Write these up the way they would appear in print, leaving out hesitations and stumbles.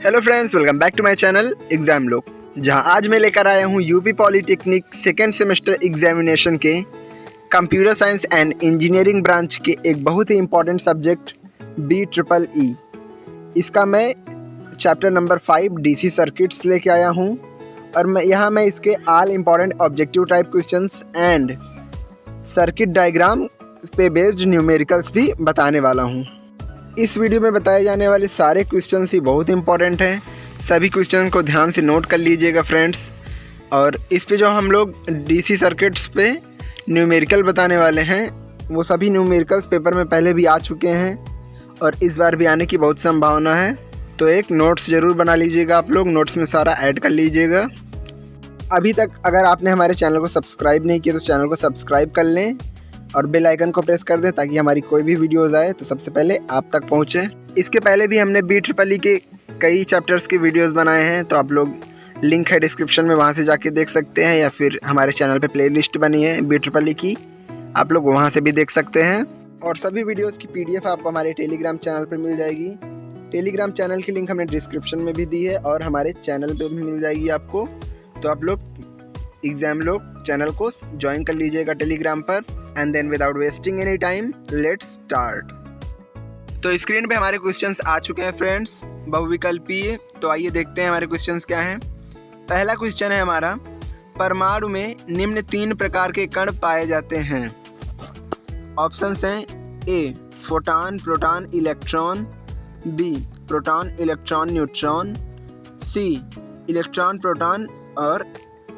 Hello friends, welcome back to my channel exam लोग, जहां आज मैं लेकर आया हूं UP polytechnic second semester examination के computer science and engineering branch के एक बहुत ही इंपॉर्टेंट सब्जेक्ट BEEE। इसका मैं चैप्टर नंबर 5 DC सर्किट्स लेके आया हूं और मैं इसके all important objective type questions and circuit diagram पे बेस्ड न्यूमेरिकल्स भी बताने वाला हूं। इस वीडियो में बताए जाने वाले सारे क्वेश्चंस ही बहुत इंपॉर्टेंट हैं। सभी क्वेश्चन को ध्यान से नोट कर लीजिएगा फ्रेंड्स। और इस पे जो हम लोग DC सर्किट्स पे न्यूमेरिकल बताने वाले हैं, वो सभी न्यूमेरिकल्स पेपर में पहले भी आ चुके हैं और इस बार भी आने की बहुत संभावना है। तो एक नोट्स ज़रूर बना लीजिएगा आप लोग, नोट्स में सारा ऐड कर लीजिएगा। अभी तक अगर आपने हमारे चैनल को सब्सक्राइब नहीं किया तो चैनल को सब्सक्राइब कर लें और बेल आइकन को प्रेस कर दें ताकि हमारी कोई भी वीडियोज़ आए तो सबसे पहले आप तक पहुंचे। इसके पहले भी हमने BEEE के कई चैप्टर्स के वीडियोस बनाए हैं, तो आप लोग लिंक है डिस्क्रिप्शन में, वहां से जाके देख सकते हैं, या फिर हमारे चैनल पे प्लेलिस्ट बनी है BEEE की, आप लोग वहां से भी देख सकते हैं। और सभी वीडियोज़ की PDF आपको हमारे टेलीग्राम चैनल पर मिल जाएगी। टेलीग्राम चैनल की लिंक हमने डिस्क्रिप्शन में भी दी है और हमारे चैनल पर भी मिल जाएगी आपको। तो आप लोग एग्जाम लोग चैनल को ज्वाइन कर लीजिएगा टेलीग्राम पर। And then without wasting any time let's start. तो स्क्रीन पे हमारे क्वेश्चंस आ चुके हैं फ्रेंड्स, बहुविकल्पीय। तो आइए देखते हैं हमारे क्वेश्चंस क्या हैं। पहला क्वेश्चन है हमारा, परमाणु में निम्न 3 प्रकार के कण पाए जाते हैं। ऑप्शंस हैं A photon, proton, electron, B proton, electron, neutron, C electron, proton और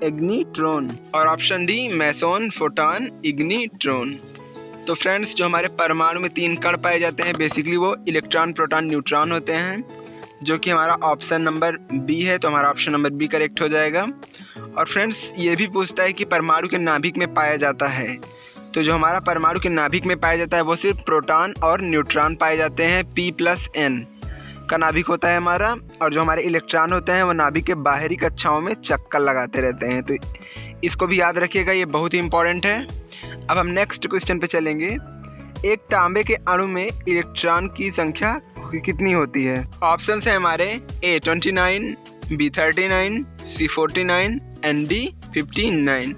इग्निट्रॉन, और ऑप्शन डी मेसोन, फोटॉन, इग्निट्रॉन। तो फ्रेंड्स, जो हमारे परमाणु में 3 कण पाए जाते हैं, बेसिकली वो इलेक्ट्रॉन, प्रोटॉन, न्यूट्रॉन होते हैं, जो कि हमारा ऑप्शन नंबर बी है। तो हमारा ऑप्शन नंबर बी करेक्ट हो जाएगा। और फ्रेंड्स, ये भी पूछता है कि परमाणु के नाभिक में पाया जाता है। तो जो हमारा परमाणु के नाभिक में पाया जाता है वो सिर्फ प्रोटॉन और न्यूट्रॉन पाए जाते हैं। P+N का नाभिक होता है हमारा, और जो हमारे इलेक्ट्रॉन होते हैं वो नाभिक के बाहरी कक्षाओं में चक्कर लगाते रहते हैं। तो इसको भी याद रखिएगा, ये बहुत ही इंपॉर्टेंट है। अब हम नेक्स्ट क्वेश्चन पे चलेंगे। एक तांबे के अणु में इलेक्ट्रॉन की संख्या कितनी होती है? ऑप्शंस हैं हमारे A 29, B 39, C 49 and D 59।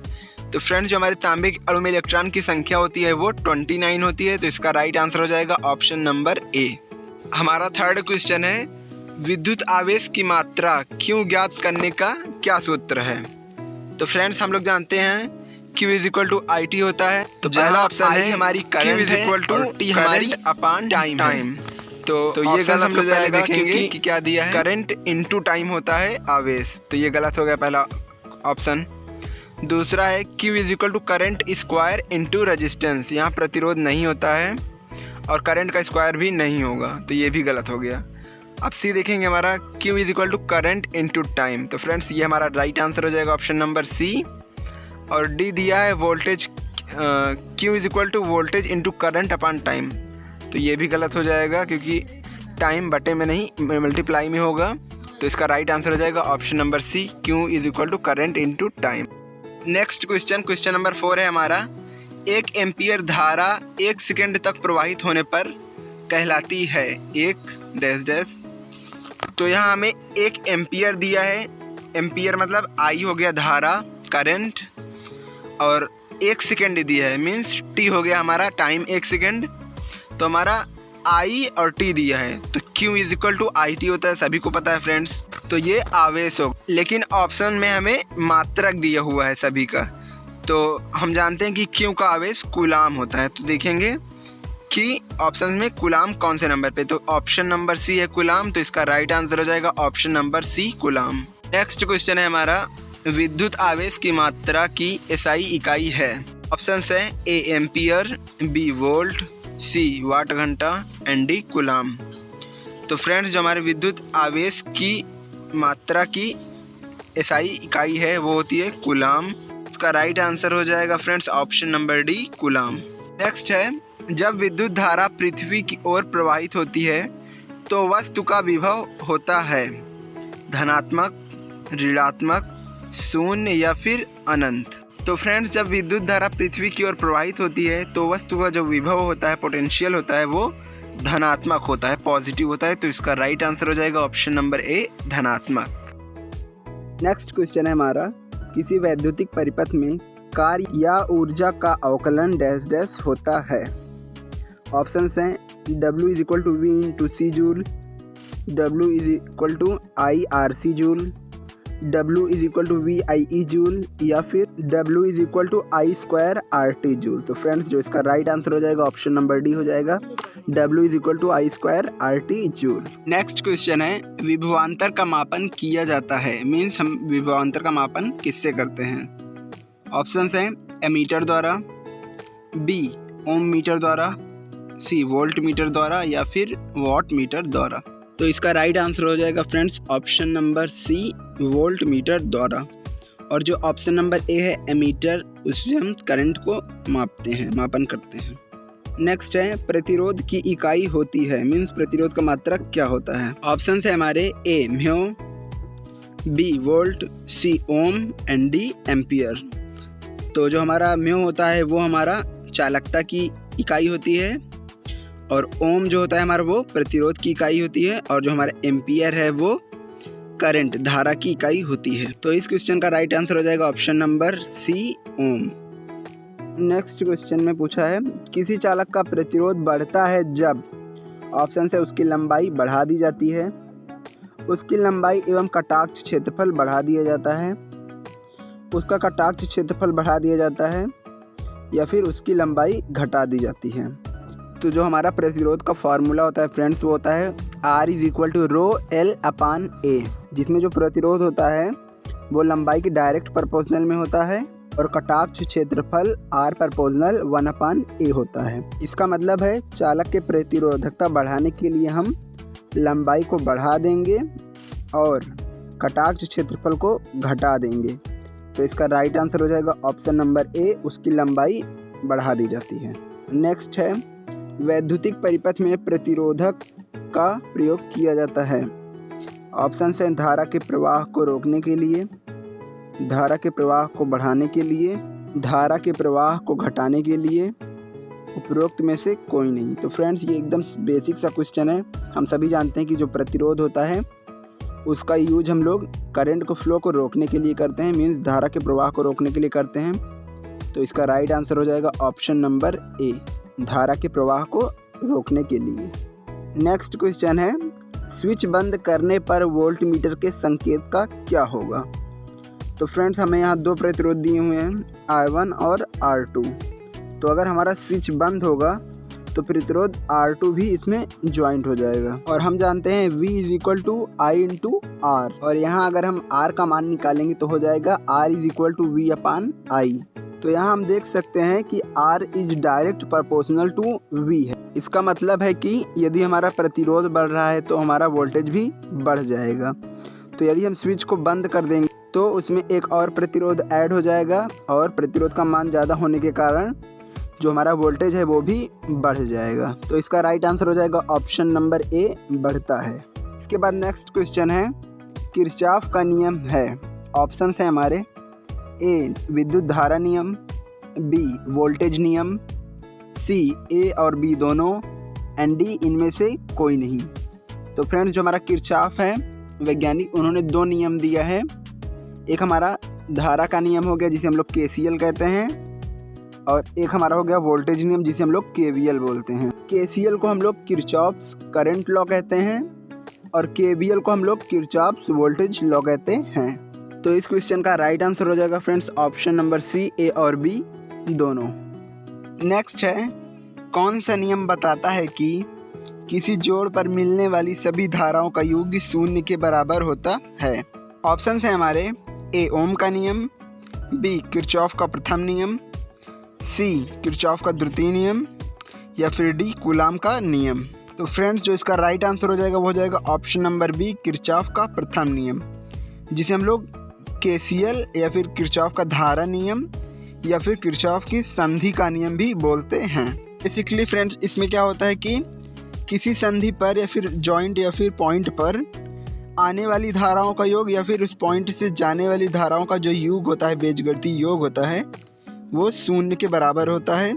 तो फ्रेंड्स, जो हमारे तांबे के अणु में इलेक्ट्रॉन की संख्या होती है वो 29 होती है। तो इसका राइट आंसर हो जाएगा ऑप्शन नंबर A। हमारा थर्ड क्वेश्चन है, विद्युत आवेश की मात्रा Q ज्ञात करने का क्या सूत्र है? तो फ्रेंड्स, हम लोग जानते हैं Q = IT होता है। तो पहला ऑप्शन है हमारी करंट है और T हमारी अपॉन टाइम। तो ये गलत हम लोग पहले देखेंगे कि क्या दिया है, करंट इनटू टाइम होता है आवेश। तो ये गलत हो गया पहला ऑप्शन। दूसरा है Q = current square into resistance. यहाँ प्रतिरोध नहीं होता है और करंट का स्क्वायर भी नहीं होगा, तो ये भी गलत हो गया। अब सी देखेंगे हमारा Q = करंट इनटू टाइम। तो फ्रेंड्स, ये हमारा राइट आंसर हो जाएगा ऑप्शन नंबर C। और डी दिया है voltage, Q = voltage into current upon time. तो ये भी गलत हो जाएगा क्योंकि टाइम बटे में नहीं, मल्टीप्लाई में होगा। तो इसका राइट आंसर हो जाएगा option number C, Q = current into time. Next question number 4 है हमारा, 1 एम्पियर धारा 1 सेकेंड तक प्रवाहित होने पर कहलाती है एक ... तो यहाँ हमें 1 एम्पियर दिया है। एम्पियर मतलब I हो गया धारा, करंट, और 1 सेकेंड दिया है, मीन्स T हो गया हमारा टाइम, 1 सेकेंड। तो हमारा I और T दिया है, तो Q = IT होता है, सभी को पता है फ्रेंड्स। तो ये आवेश होगा, लेकिन ऑप्शन में हमें मात्रक दिया हुआ है सभी का। तो हम जानते हैं कि Q का आवेश कूलाम होता है। तो देखेंगे कि ऑप्शन में कूलाम कौन से नंबर पे, तो ऑप्शन नंबर C है कूलाम। तो इसका राइट आंसर हो जाएगा option number C, coulomb. Next question है हमारा, विद्युत आवेश की मात्रा की SI इकाई है। ऑप्शन है A ampere, B volt, C वाट घंटा एंड D कूलाम। तो फ्रेंड्स, जो हमारे विद्युत आवेश की मात्रा की SI इकाई है वो होती है कूलाम। इसका राइट आंसर हो जाएगा friends option number D, coulomb. Next है, जब विद्युत धारा पृथ्वी की ओर प्रवाहित होती है तो वस्तु का विभव होता है धनात्मक, ऋणात्मक, शून्य या फिर अनंत। तो फ्रेंड्स, जब विद्युत धारा पृथ्वी की ओर प्रवाहित होती है तो वस्तु का जो विभव होता है, पोटेंशियल होता है, वो धनात्मक होता है, पॉजिटिव होता है। तो इसका राइट आंसर हो जाएगा ऑप्शन नंबर ए, धनात्मक। नेक्स्ट क्वेश्चन है हमारा, किसी वैद्युतिक परिपथ में कार्य या ऊर्जा का अवकलन डैश डैश होता है। ऑप्शंस हैं W = V × C joule, W = IRC joule, W = VIE joule, या फिर W = I² RT जूल। तो फ्रेंड्स जो इसका राइट आंसर हो जाएगा ऑप्शन नंबर डी हो जाएगा, W = I² RT joule. Next question है, विभवांतर का मापन किया जाता है, मीन्स हम विभवांतर का मापन किससे करते हैं। ऑप्शंस हैं एमीटर द्वारा, B ओम मीटर द्वारा, C वोल्ट मीटर द्वारा, या फिर वॉट मीटर द्वारा। तो इसका राइट आंसर हो जाएगा friends option number C volt meter द्वारा। और जो ऑप्शन नंबर ए है एमीटर, उससे हम करंट को मापते हैं, मापन करते हैं। नेक्स्ट है, प्रतिरोध की इकाई होती है, मीन्स प्रतिरोध का मात्रक क्या होता है। ऑप्शन है हमारे A mho, B volt, C ohm and D ampere. तो जो हमारा म्यो होता है वो हमारा चालकता की इकाई होती है, और ओम जो होता है हमारा वो प्रतिरोध की इकाई होती है, और जो हमारा एम्पियर है वो करंट, धारा की इकाई होती है। तो इस क्वेश्चन का राइट आंसर हो जाएगा ऑप्शन नंबर C ओम। नेक्स्ट क्वेश्चन में पूछा है, किसी चालक का प्रतिरोध बढ़ता है जब, ऑप्शन है उसकी लंबाई बढ़ा दी जाती है, उसकी लंबाई एवं कटाक्ष क्षेत्रफल बढ़ा दिया जाता है, उसका कटाक्ष क्षेत्रफल बढ़ा दिया जाता है, या फिर उसकी लंबाई घटा दी जाती है। तो जो हमारा प्रतिरोध का फार्मूला होता है फ्रेंड्स वो होता है R = ρL/A, जिसमें जो प्रतिरोध होता है वो लंबाई की डायरेक्ट प्रोपोर्शनल में होता है, और कटाक्ष क्षेत्रफल R = 1/A होता है। इसका मतलब है चालक के प्रतिरोधकता बढ़ाने के लिए हम लंबाई को बढ़ा देंगे और कटाक्ष क्षेत्रफल को घटा देंगे। तो इसका राइट आंसर हो जाएगा ऑप्शन नंबर ए, उसकी लंबाई बढ़ा दी जाती है। नेक्स्ट है, वैद्युतिक परिपथ में प्रतिरोधक का प्रयोग किया जाता है। ऑप्शन है धारा के प्रवाह को रोकने के लिए, धारा के प्रवाह को बढ़ाने के लिए, धारा के प्रवाह को घटाने के लिए, उपरोक्त में से कोई नहीं। तो फ्रेंड्स ये एकदम बेसिक सा क्वेश्चन है। हम सभी जानते हैं कि जो प्रतिरोध होता है उसका यूज हम लोग करंट को फ्लो को रोकने के लिए करते हैं, मीन्स धारा के प्रवाह को रोकने के लिए करते हैं। तो इसका राइट आंसर हो जाएगा ऑप्शन नंबर ए, धारा के प्रवाह को रोकने के लिए। नेक्स्ट क्वेश्चन है, स्विच बंद करने पर वोल्ट मीटर के संकेत का क्या होगा। तो फ्रेंड्स हमें यहाँ दो प्रतिरोध दिए हुए हैं, R1 और R2। तो अगर हमारा स्विच बंद होगा तो प्रतिरोध R2 भी इसमें ज्वाइंट हो जाएगा, और हम जानते हैं V = I × R, और यहाँ अगर हम R का मान निकालेंगे तो हो जाएगा R = V/I। तो यहाँ हम देख सकते हैं कि R is direct proportional to V है। इसका मतलब है कि यदि हमारा प्रतिरोध बढ़ रहा है तो हमारा वोल्टेज भी बढ़ जाएगा। तो यदि हम स्विच को बंद कर देंगे तो उसमें एक और प्रतिरोध ऐड हो जाएगा, और प्रतिरोध का मान ज़्यादा होने के कारण जो हमारा वोल्टेज है वो भी बढ़ जाएगा। तो इसका राइट आंसर हो जाएगा ऑप्शन नंबर ए, बढ़ता है। इसके बाद नेक्स्ट क्वेश्चन है, किरचॉफ का नियम है। ऑप्शन है हमारे ए विद्युत धारा नियम, बी वोल्टेज नियम, सी ए और बी दोनों, एंड डी इनमें से कोई नहीं। तो फ्रेंड्स जो हमारा किरचॉफ है वैज्ञानिक, उन्होंने दो नियम दिया है। एक हमारा धारा का नियम हो गया जिसे हम लोग KCL कहते हैं, और एक हमारा हो गया वोल्टेज नियम जिसे हम लोग KVL बोलते हैं। KCL को हम लोग किरचॉफ्स करंट लॉ कहते हैं, और KVL को हम लोग किरचॉफ्स वोल्टेज लॉ कहते हैं। तो इस क्वेश्चन का राइट आंसर हो जाएगा फ्रेंड्स ऑप्शन नंबर सी, ए और बी दोनों। नेक्स्ट है, कौन सा नियम बताता है कि किसी जोड़ पर मिलने वाली सभी धाराओं का योग शून्य के बराबर होता है। ऑप्शन है हमारे ए ओम का नियम, बी किरचॉफ का प्रथम नियम, सी किरचॉफ का द्वितीय नियम, या फिर डी कूलाम का नियम। तो फ्रेंड्स जो इसका राइट आंसर हो जाएगा वो हो जाएगा ऑप्शन नंबर बी, किरचॉफ का प्रथम नियम, जिसे हम लोग KCL या फिर किरचॉफ का धारा नियम या फिर किरचॉफ की संधि का नियम भी बोलते हैं। बेसिकली फ्रेंड्स इसमें क्या होता है कि किसी संधि पर या फिर जॉइंट या फिर पॉइंट पर आने वाली धाराओं का योग या फिर उस पॉइंट से जाने वाली धाराओं का जो योग होता है, बीजगणितीय योग होता है, वो शून्य के बराबर होता है।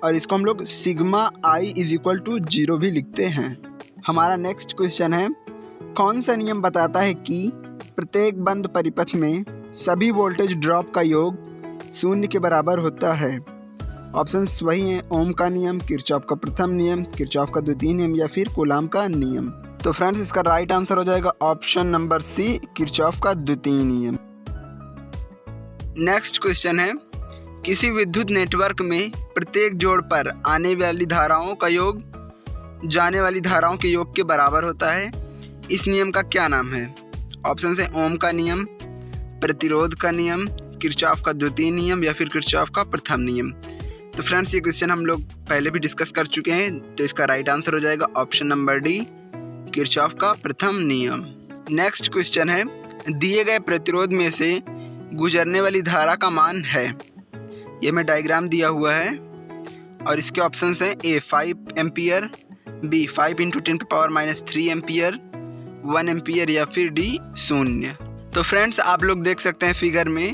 और इसको हम लोग sigma I is equal to 0 भी लिखते हैं। हमारा नेक्स्ट क्वेश्चन है, कौन सा नियम बताता है कि प्रत्येक बंद परिपथ में सभी वोल्टेज ड्रॉप का योग 0 के बराबर होता है? ऑप्शंस वही हैं, ओम का नियम, किरचॉफ का प्रथम नियम, किरचॉफ का द्वितीय नियम या फिर कूलाम का नियम। तो फ्रेंड्स इसका राइट आंसर हो जाएगा ऑप्शन नंबर सी, किरचॉफ का द्वितीय नियम। नेक्स्ट क्वेश्चन है, किसी विद्युत नेटवर्क में प्रत्येक जोड़ पर आने वाली धाराओं का योग जाने वाली धाराओं के योग के बराबर होता है। इस नियम का क्या नाम है? ऑप्शन है ओम का नियम, प्रतिरोध का नियम, किरचॉफ का द्वितीय नियम या फिर किरचॉफ का प्रथम नियम। तो फ्रेंड्स ये क्वेश्चन हम लोग पहले भी डिस्कस कर चुके हैं, तो इसका राइट आंसर हो जाएगा ऑप्शन नंबर डी, किरचॉफ का प्रथम नियम। नेक्स्ट क्वेश्चन है, दिए गए प्रतिरोध में से गुजरने वाली धारा का मान है। ये में डायग्राम दिया हुआ है और इसके ऑप्शंस हैं ए 5 एम्पियर, बी 5 × 10⁻³ एम्पियर, 1 एम्पियर या फिर डी 0। तो फ्रेंड्स आप लोग देख सकते हैं फिगर में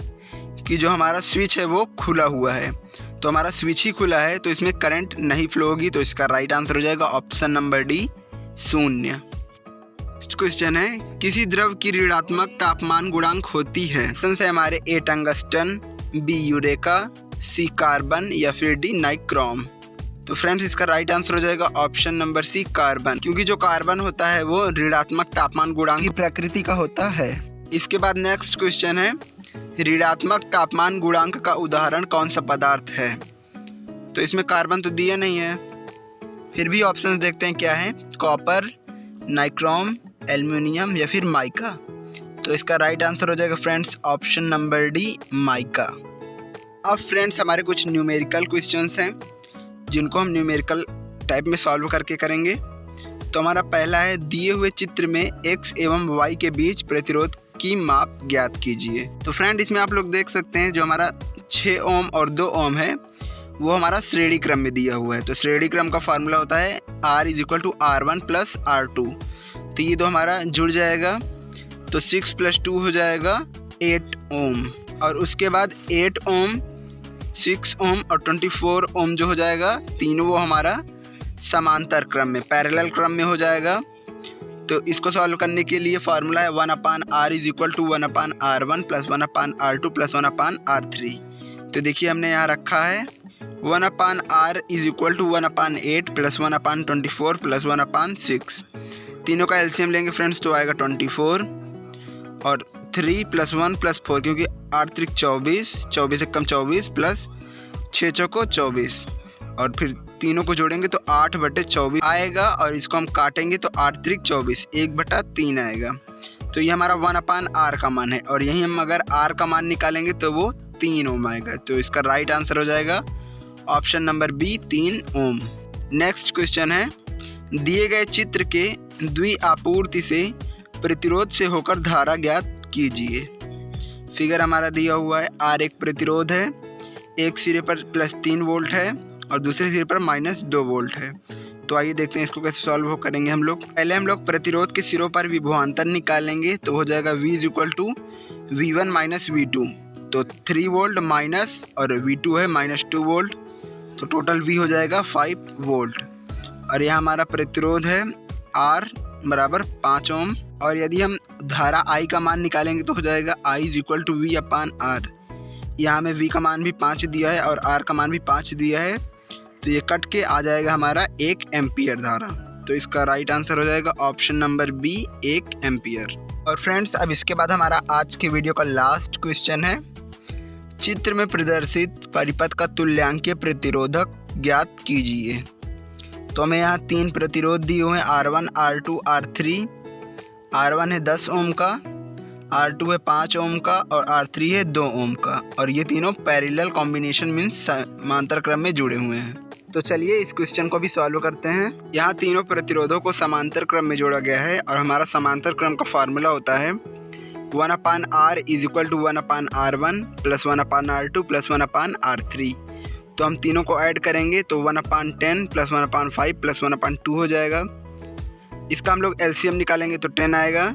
कि जो हमारा स्विच है वो खुला हुआ है, तो हमारा स्विच ही खुला है तो इसमें करंट नहीं फ्लो होगी, तो इसका राइट आंसर हो जाएगा option number D 0। Next question है, किसी द्रव की ऋणात्मक तापमान गुणांक होती है। ऑप्शन है हमारे ए टंगस्टन, बी यूरेका, सी कार्बन या फिर डी नाइक्रोम। तो फ्रेंड्स इसका राइट आंसर हो जाएगा ऑप्शन नंबर सी, कार्बन, क्योंकि जो कार्बन होता है वो ऋणात्मक तापमान गुणांक की प्रकृति का होता है। इसके बाद नेक्स्ट क्वेश्चन है, ऋणात्मक तापमान गुणांक का उदाहरण कौन सा पदार्थ है? तो इसमें कार्बन तो दिया नहीं है, फिर भी ऑप्शंस देखते हैं क्या है, कॉपर, नाइक्रोम, एल्युमिनियम या फिर माइका। तो इसका राइट आंसर हो जाएगा friends option number D, mica. अब फ्रेंड्स हमारे कुछ न्यूमेरिकल क्वेश्चंस हैं जिनको हम न्यूमेरिकल टाइप में सॉल्व करके करेंगे। तो हमारा पहला है, दिए हुए चित्र में x एवं y के बीच प्रतिरोध की माप ज्ञात कीजिए। तो फ्रेंड इसमें आप लोग देख सकते हैं जो हमारा 6 ओम और 2 ओम है वो हमारा श्रेणी क्रम में दिया हुआ है। तो श्रेणी क्रम का फार्मूला होता है R = R1 + R2। तो ये दो हमारा जुड़ जाएगा, तो 6 + 2 हो जाएगा 8 ओम, और उसके बाद 8 ओम, 6 ओम और 24 ओम जो हो जाएगा, तीनों वो हमारा समांतर क्रम में, पैरेलल क्रम में हो जाएगा। तो इसको सॉल्व करने के लिए फार्मूला है 1/R = 1/R1 + 1/R2 + 1/R3। तो देखिए हमने यहाँ रखा है 1/R = 1/8 + 1/24 + 1/6। तीनों का एलसीएम लेंगे फ्रेंड्स तो आएगा 24, और 3 + 1 + 4, क्योंकि 8 × 24, 24 से कम 24 प्लस 6 चौको 24, और फिर तीनों को जोड़ेंगे तो 8/24 आएगा, और इसको हम काटेंगे तो 8 × 3 = 24, 1/3 आएगा। तो ये हमारा 1/R का मान है, और यहीं हम अगर R का मान निकालेंगे तो वो 3 ओम आएगा। तो इसका राइट आंसर हो जाएगा ऑप्शन नंबर बी, 3 ओम। नेक्स्ट क्वेश्चन है, दिए गए चित्र के द्विआपूर्ति से प्रतिरोध से होकर धारा ज्ञात कीजिए। फिगर हमारा दिया हुआ है, R एक प्रतिरोध है, एक सिरे पर +3 वोल्ट है और दूसरे सिरे पर -2 वोल्ट है। तो आइए देखते हैं इसको कैसे सॉल्व करेंगे हम लोग। पहले हम लोग प्रतिरोध के सिरों पर विभवांतर निकालेंगे, तो हो जाएगा V = V1 - V2। तो 3 वोल्ट माइनस और V2 है -2 वोल्ट, तो टोटल V हो जाएगा 5 वोल्ट। और यह हमारा प्रतिरोध है R = 5 ओम, और यदि हम धारा I का मान निकालेंगे तो हो जाएगा I = V/R। यहाँ हमें V का मान भी 5 दिया है और R का मान भी 5 दिया है, तो ये कट के आ जाएगा हमारा 1 एम्पियर धारा। तो इसका राइट आंसर हो जाएगा ऑप्शन नंबर बी, 1 एम्पियर। और फ्रेंड्स अब इसके बाद हमारा आज के वीडियो का लास्ट क्वेश्चन है, चित्र में प्रदर्शित परिपथ का तुल्यांकीय प्रतिरोधक ज्ञात कीजिए। तो हमें यहाँ 3 प्रतिरोध दिए हुए हैं, R1, R2, R3। R1 है 10 ओम का, R2 है 5 ओम का और R3 है 2 ओम का, और ये तीनों पैरेलल कॉम्बिनेशन मीन्स समांतर क्रम में जुड़े हुए हैं। तो चलिए इस क्वेश्चन को भी सॉल्व करते हैं। यहाँ तीनों प्रतिरोधों को समांतर क्रम में जोड़ा गया है, और हमारा समांतर क्रम का फार्मूला होता है 1/R = 1/R1 + 1/R2 + 1/R3। तो हम तीनों को ऐड करेंगे तो 1/10 + 1/5 + 1/2 हो जाएगा। इसका हम लोग एलसीएम निकालेंगे तो 10 आएगा,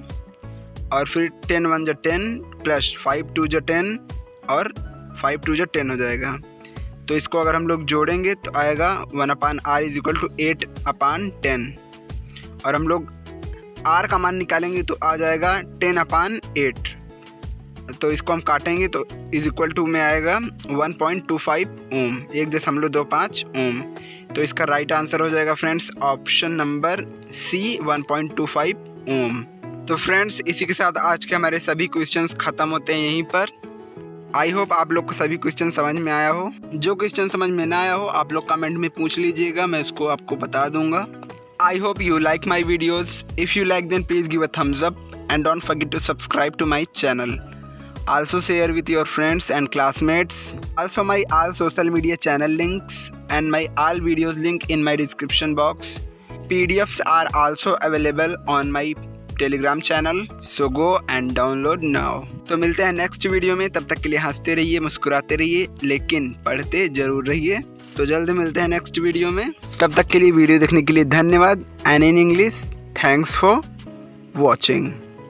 और फिर 10 × 1 = 10 + 5 × 2 = 10 और 5 × 2 = 10 हो जाएगा। तो इसको अगर हम लोग जोड़ेंगे तो आएगा 1/r इज इक्वल टू 8/10, और हम लोग r का मान निकालेंगे तो आ जाएगा 10/8। तो इसको हम काटेंगे तो इज इक्वल टू में आएगा 1.25 ओम, 1.25 ओम। तो इसका राइट आंसर हो जाएगा फ्रेंड्स ऑप्शन नंबर सी, 1.25 ओम। तो फ्रेंड्स इसी के साथ आज के हमारे सभी क्वेश्चंस ख़त्म होते हैं यहीं पर। आई होप आप लोग को सभी क्वेश्चन समझ में आया हो। जो क्वेश्चन समझ में ना आया हो आप लोग कमेंट में पूछ लीजिएगा, मैं उसको आपको बता दूंगा। I hope you like my videos. If you like then please give a thumbs up and don't forget to subscribe to my channel. Also share with your friends and classmates. Also my all social media channel links and my all videos link in my description box. PDFs are also available on my Telegram channel. So go and download now. तो मिलते हैं next video में, तब तक के लिए हंसते रहिए, मुस्कुराते रहिए, लेकिन पढ़ते ज़रूर रहिए। तो जल्द मिलते हैं नेक्स्ट वीडियो में, तब तक के लिए वीडियो देखने के लिए धन्यवाद। And in English, thanks for watching.